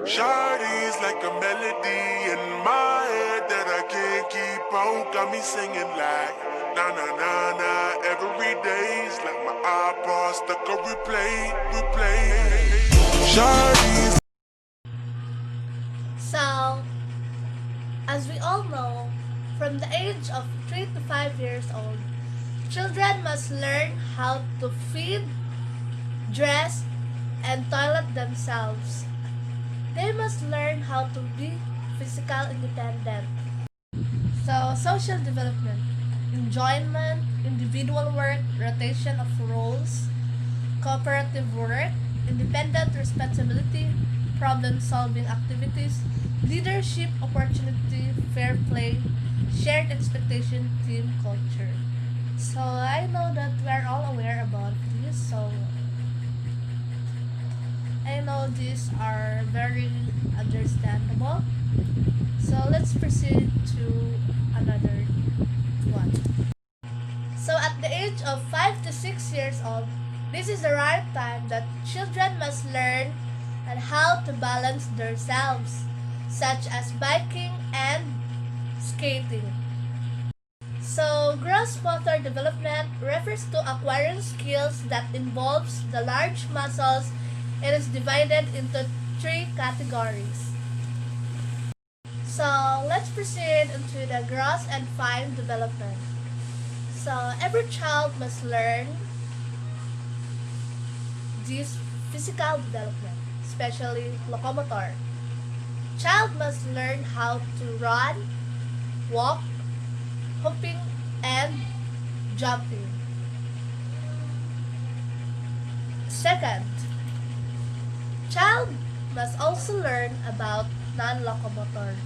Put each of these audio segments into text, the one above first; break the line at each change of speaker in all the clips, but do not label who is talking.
Shawty's like a melody in my head that I can't keep out. Got me singing like na na na na every day's like my iPod stuck on replay. Shawty's.
So, as we all know, from the age of 3 to 5 years old, children must learn how to feed, dress, and toilet themselves. They must learn how to be physical independent. So, social development, enjoyment, individual work, rotation of roles, cooperative work, independent responsibility, problem-solving activities, leadership opportunity, fair play, shared expectation, team culture. So I know that we're all aware about this, so I know these are very understandable. So let's proceed to another one. So at the age of 5 to 6 years old, this is the right time that children must learn on how to balance themselves, such as biking and skating. So, gross motor development refers to acquiring skills that involves the large muscles. It is divided into 3 categories. So, let's proceed into the gross and fine development. So, every child must learn this physical development, especially locomotor. Child must learn how to run, walk, hopping, and jumping. Second, child must also learn about non-locomotor,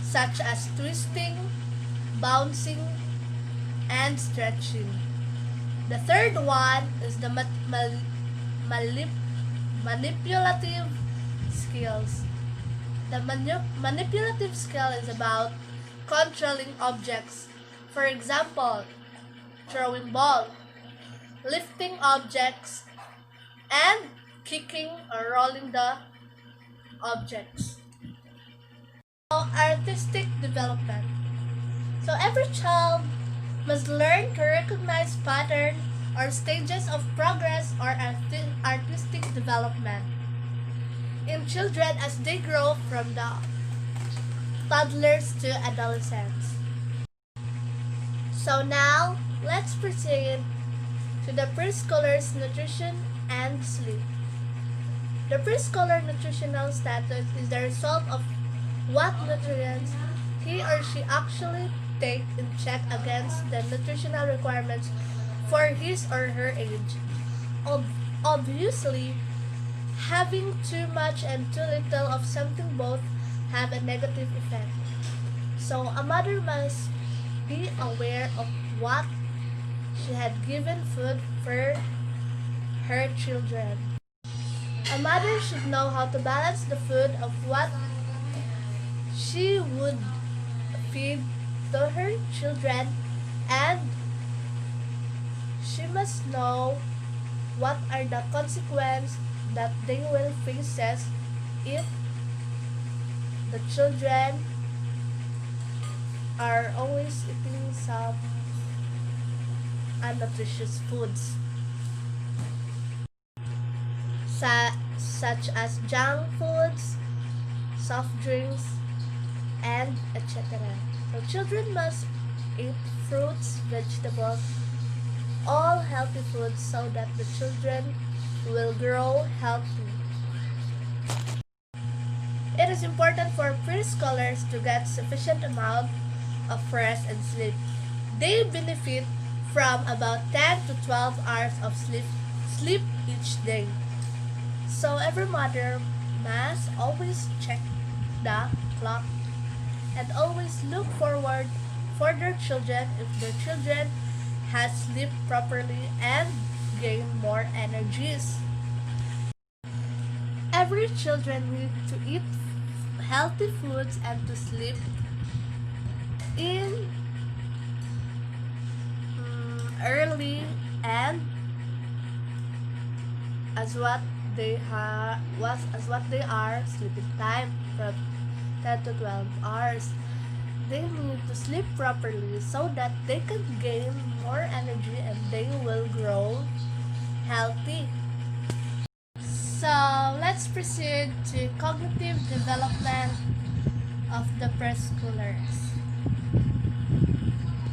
such as twisting, bouncing, and stretching. The third one is the manipulative skills. The manipulative skill is about controlling objects. For example, throwing ball, lifting objects, and kicking or rolling the objects. So, artistic development. So every child must learn to recognize patterns or stages of progress or artistic development in children as they grow from the toddlers to adolescents. So now, let's proceed to the preschooler's nutrition and sleep. The preschooler nutritional status is the result of what nutrients he or she actually take in check against the nutritional requirements for his or her age. Obviously, having too much and too little of something both have a negative effect. So a mother must be aware of what she had given food for her children. A mother should know how to balance the food of what she would feed to her children, and she must know what are the consequences that they will face if the children are always eating some unnutritious foods, such as junk foods, soft drinks, and etc. So children must eat fruits, vegetables, all healthy foods so that the children will grow healthy. It is important for preschoolers to get sufficient amount of rest and sleep. They benefit from about 10 to 12 hours of sleep each day. So every mother must always check the clock and always look forward for their children if their children has slept properly and gain more energies. Every children need to eat healthy foods and to sleep in early and as what what they are, sleeping time from 10 to 12 hours. They need to sleep properly so that they can gain more energy and they will grow healthy. So let's proceed to cognitive development of the preschoolers.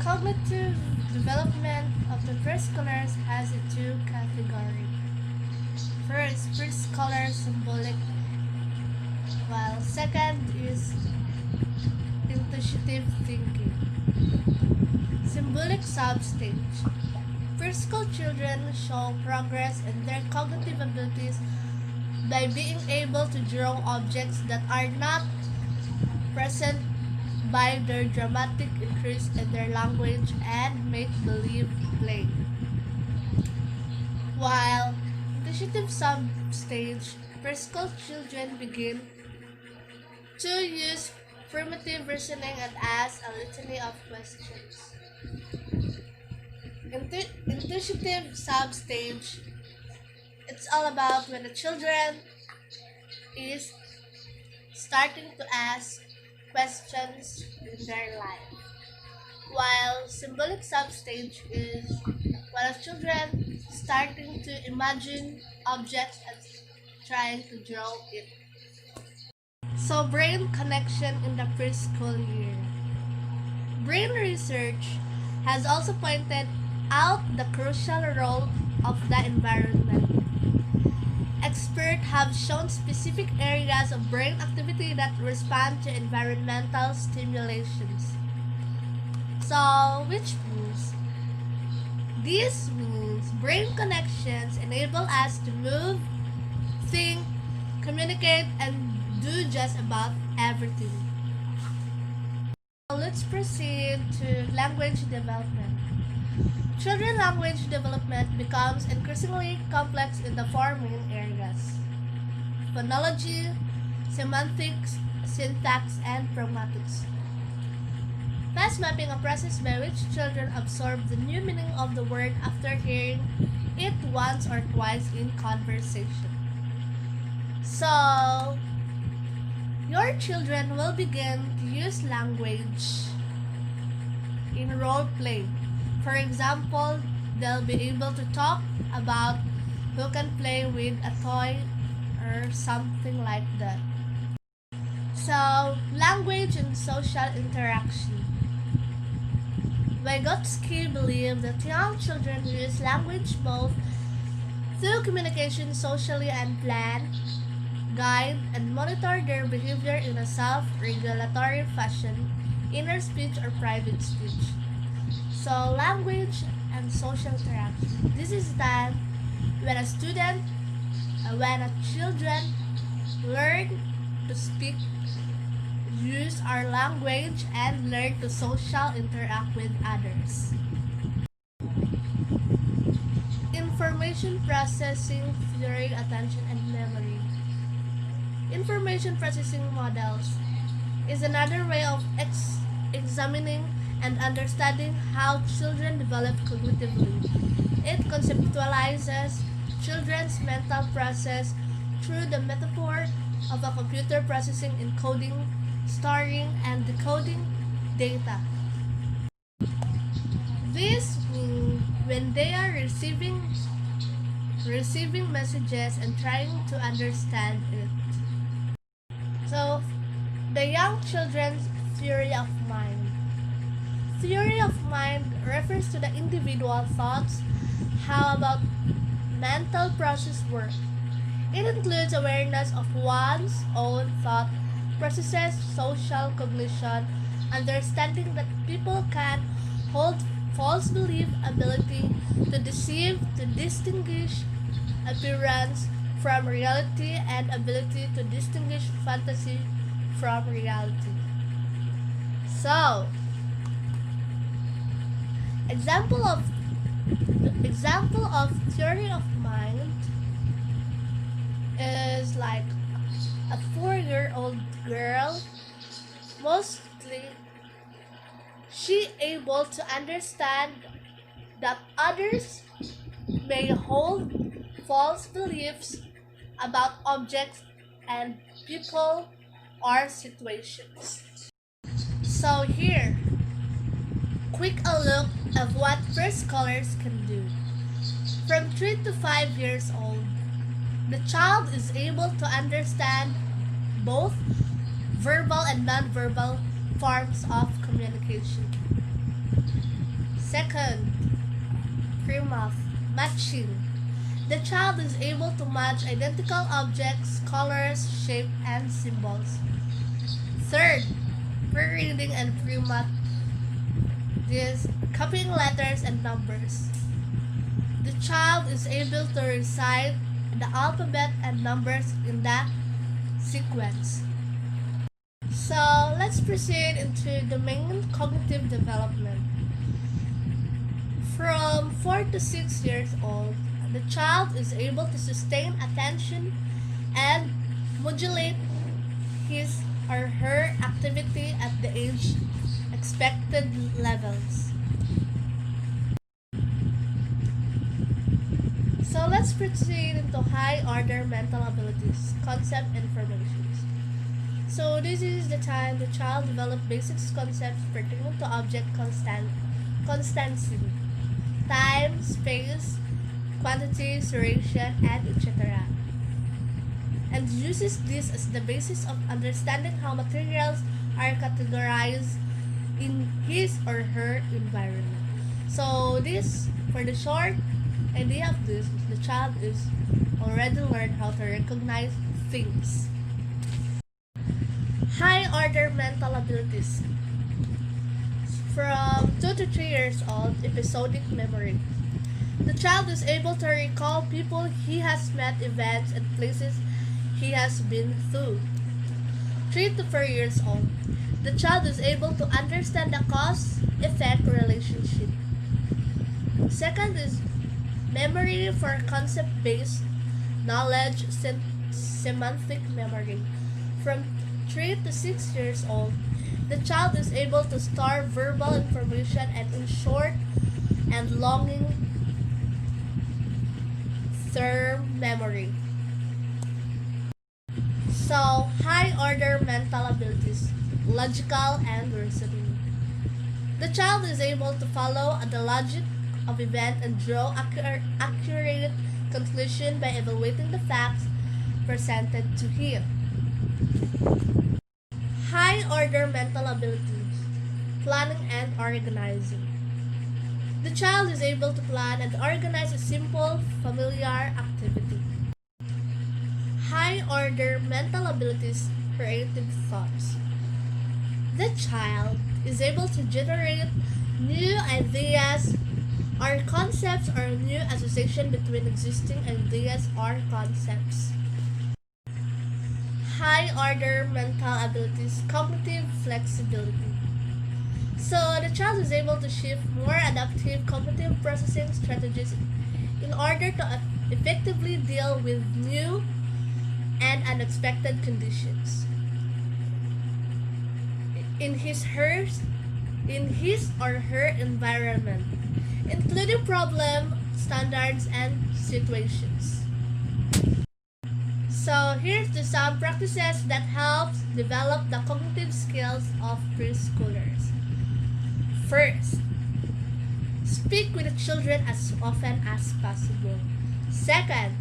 Cognitive development of the preschoolers has two categories. First, preschooler symbolic, while second is intuitive thinking. Symbolic substage. Preschool children show progress in their cognitive abilities by being able to draw objects that are not present by their dramatic increase in their language and make-believe play. While initiative substage, preschool children begin to use primitive reasoning and ask a litany of questions. Initiative substage, it's all about when the children is starting to ask questions in their life. While symbolic substage is when the children starting to imagine objects and trying to draw it. So brain connection in the preschool year. Brain research has also pointed out the crucial role of the environment. Experts have shown specific areas of brain activity that respond to environmental stimulations. So, which means this means brain connections enable us to move, think, communicate, and do just about everything. So let's proceed to language development. Children language development becomes increasingly complex in the four main areas: phonology, semantics, syntax, and pragmatics. Fast mapping, a process by which children absorb the new meaning of the word after hearing it once or twice in conversation. So, your children will begin to use language in role play. For example, they'll be able to talk about who can play with a toy or something like that. So, language and social interaction. Vygotsky believed that young children use language both through communication socially and plan, guide, and monitor their behavior in a self-regulatory fashion, inner speech or private speech. So, language and social interaction. This is time when when a children learn to speak, use our language, and learn to social interact with others. Information processing theory, attention, and memory. Information processing models is another way of examining and understanding how children develop cognitively. It conceptualizes children's mental process through the metaphor of a computer processing, encoding, storing, and decoding data. This means when they are receiving messages and trying to understand it. So, the young children's theory of mind. Theory of mind refers to the individual thoughts, how about mental process work. It includes awareness of one's own thought processes, social cognition, understanding that people can hold false belief, ability to deceive, to distinguish appearance from reality, and ability to distinguish fantasy from reality. So, example of theory of mind is like a 4-year-old girl. Mostly, she able to understand that others may hold false beliefs about objects and people or situations. So here, quick a look of what preschoolers can do. From 3 to 5 years old, the child is able to understand both verbal and nonverbal forms of communication. Second, pre-math, matching. The child is able to match identical objects, colors, shape, and symbols. Third, pre-reading and pre-math. This copying letters and numbers. The child is able to recite the alphabet and numbers in that sequence. So let's proceed into the main cognitive development. From 4 to 6 years old, the child is able to sustain attention and modulate his or her activity at the age expected levels. So let's proceed into high order mental abilities, concept informations. So this is the time the child develops basic concepts pertaining to object constancy, time, space, quantity, duration, and etc. And uses this as the basis of understanding how materials are categorized in his or her environment. So this, for the short idea of this, the child is already learned how to recognize things. High order mental abilities. From 2 to 3 years old, episodic memory. The child is able to recall people he has met, events, and places he has been through. 3 to 4 years old, the child is able to understand the cause-effect relationship. Second is memory for concept-based knowledge, semantic memory. From 3 to 6 years old, the child is able to store verbal information and in short and longing term memory. So, high order mental abilities, logical and reasoning. The child is able to follow the logic of event and draw accurate conclusion by evaluating the facts presented to him. High order mental abilities, planning and organizing. The child is able to plan and organize a simple, familiar activity. High order mental abilities, creative thoughts. The child is able to generate new ideas or concepts or new association between existing ideas or concepts. High order mental abilities, cognitive flexibility. So the child is able to shift more adaptive cognitive processing strategies in order to effectively deal with new and unexpected conditions in his or her environment, including problem, standards, and situations. So here's the some practices that helps develop the cognitive skills of preschoolers. First, speak with the children as often as possible. Second,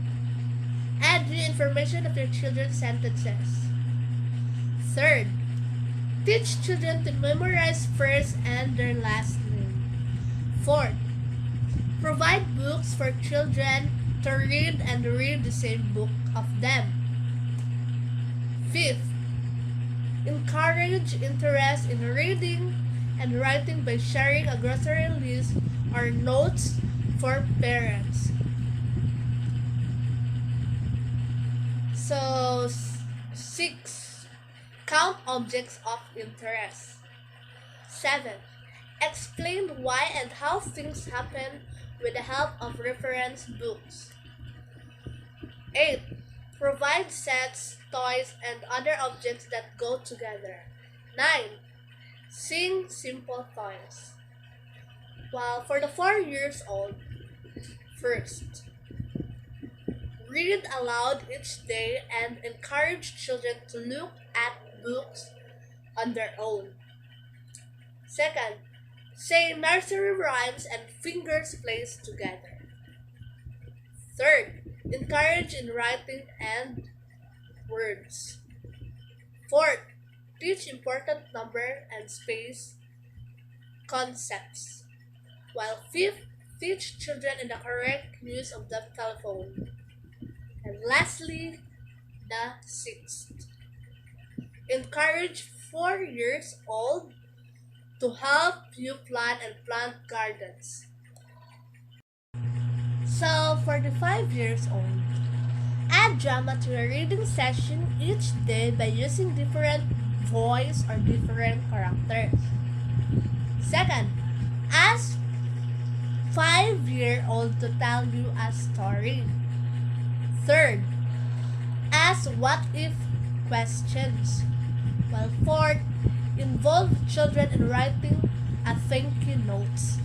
add new information of your children's sentences. Third, teach children to memorize first and their last name. Fourth, provide books for children to read and read the same book of them. Fifth, encourage interest in reading and writing by sharing a grocery list or notes for parents. So, 6. Count objects of interest. 7. Explain why and how things happen with the help of reference books. 8. Provide sets, toys, and other objects that go together. 9. Sing simple toys. While for the 4 years old, first, Read aloud each day and encourage children to look at books on their own. Second, say nursery rhymes and fingers placed together. Third, encourage in writing and words. Fourth, teach important number and space concepts. While fifth, teach children in the correct use of the telephone. And lastly, the sixth, encourage 4 years old to help you plant gardens. So for the 5 years old, add drama to a reading session each day by using different voice or different characters. Second, ask 5-year-old to tell you a story. Third, ask what if questions. While fourth, involve children in writing a thank you notes.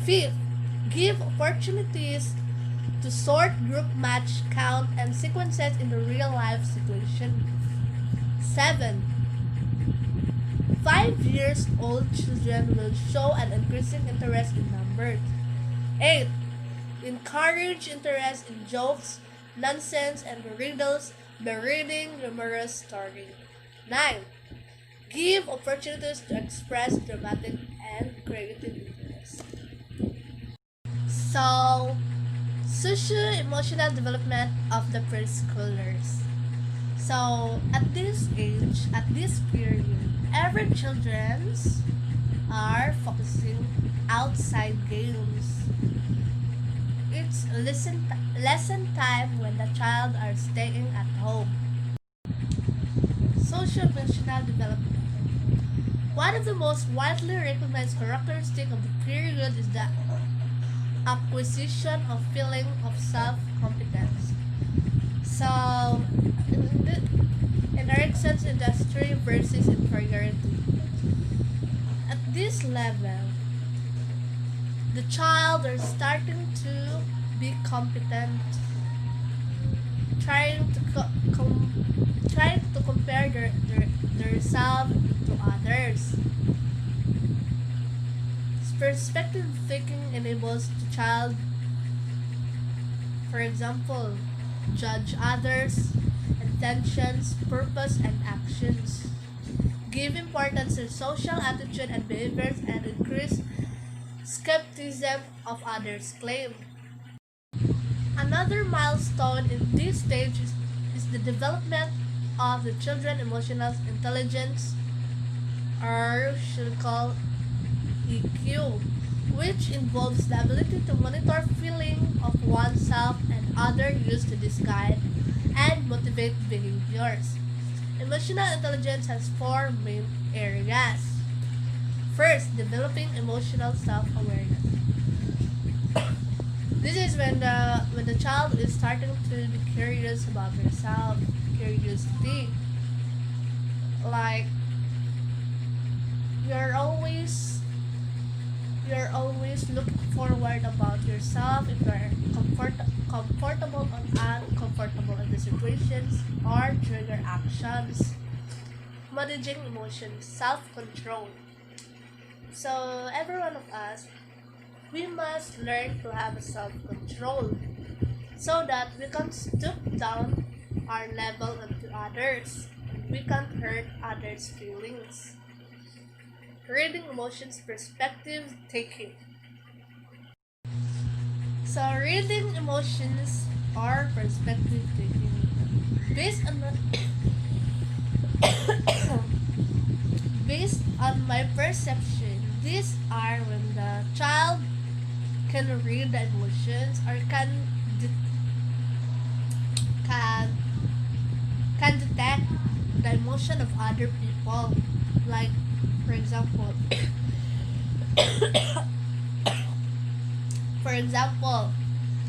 Fifth, give opportunities to sort, group, match, count, and sequences in the real life situation. 7. 5 years old children will show an increasing interest in numbers. 8. Encourage interest in jokes, nonsense, and riddles by reading numerous stories. 9. Give opportunities to express dramatic and creative interest. So, socio-emotional development of the preschoolers. So, at this age, at this period, every childrens are focusing outside games. It's lesson time when the child are staying at home. Socio-emotional development. One of the most widely recognized characteristics of the period is the acquisition of feeling of self-competence. So, in Erickson's industry versus inferiority. At this level, the child is starting to be competent, trying to compare their self to others. Perspective thinking enables the child, for example, judge others' intentions, purpose, and actions, give importance to social attitude and behaviors, and increase skepticism of others' claim. Another milestone in this stage is the development of the children's emotional intelligence, or should we call EQ, which involves the ability to monitor feeling of oneself and others used to disguise and motivate behaviors. Emotional intelligence has four main areas. First, developing emotional self-awareness. This is when the child is starting to be curious about herself, curiosity. Like you're always looking forward about yourself if you're comfortable or uncomfortable in the situations or trigger actions. Managing emotions, self-control. So every one of us, we must learn to have self-control so that we can stoop down our level onto others. We can't hurt others' feelings. Reading emotions, perspective taking. So reading emotions or perspective taking based on based on my perception, these are when the child can read the emotions or can can detect the emotion of other people. Like for example, for example,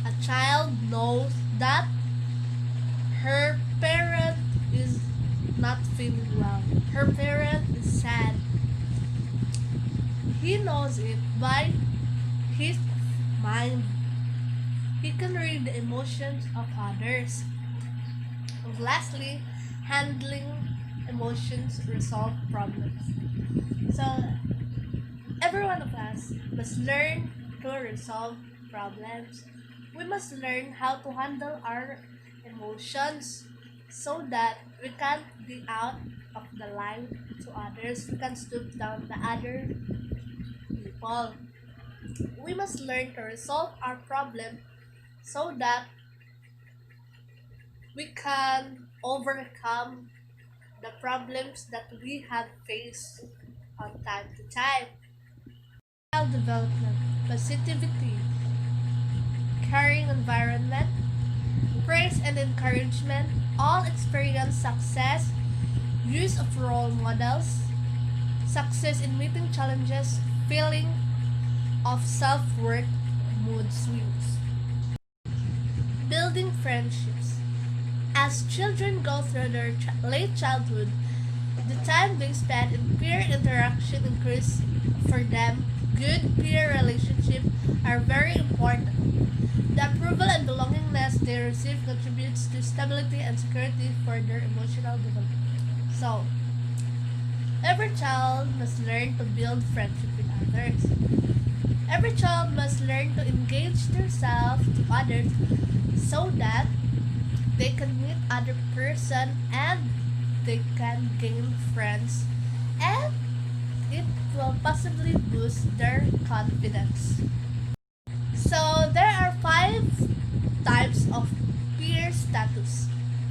a child knows that her parent is not feeling well. Her parent is sad. He knows it by his mind. He can read the emotions of others. And lastly, handling emotions resolve problems. So every one of us must learn to resolve problems. We must learn how to handle our emotions so that we can't be out of the line to others. We can stoop down to other people. We must learn to resolve our problem so that we can overcome the problems that we have faced on time to time. Child development, positivity, caring environment, praise and encouragement, all experience success, use of role models, success in meeting challenges, feeling of self-worth, mood swings. Building friendships. As children go through their late childhood, the time they spend in peer interaction increase for them. Good peer relationships are very important. The approval and belongingness they receive contributes to stability and security for their emotional development. So, every child must learn to build friendship with others. Every child must learn to engage themselves to others so that they can meet other person and they can gain friends and it will possibly boost their confidence. So there are 5 types of peer status.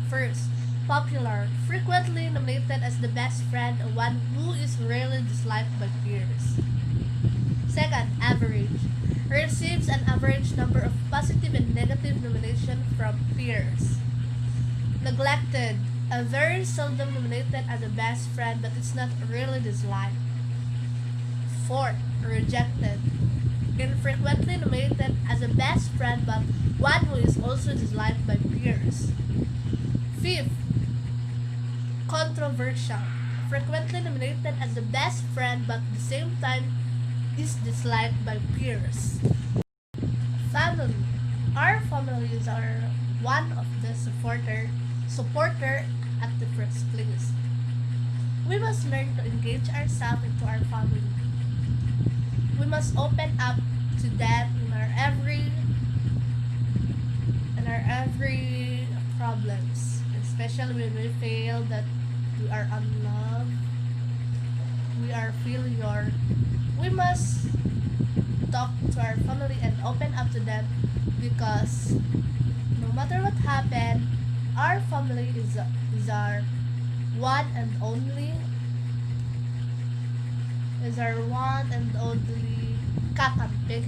First, popular, frequently nominated as the best friend, one who is rarely disliked by peers. Second, average, receives an average number of positive and negative nominations from peers. Neglected, a very seldom nominated as the best friend but it's not really disliked. Fourth, rejected, infrequently nominated as a best friend but one who is also disliked by peers. Fifth, controversial, frequently nominated as the best friend but at the same time is disliked by peers. Family, our families are one of the supporter at the first place. We must learn to engage ourselves into our family. We must open up to them in our every problems, especially when we feel that we are unloved, we are failure. We must talk to our family and open up to them because no matter what happened, our family is our one and only is our one and only kakampi.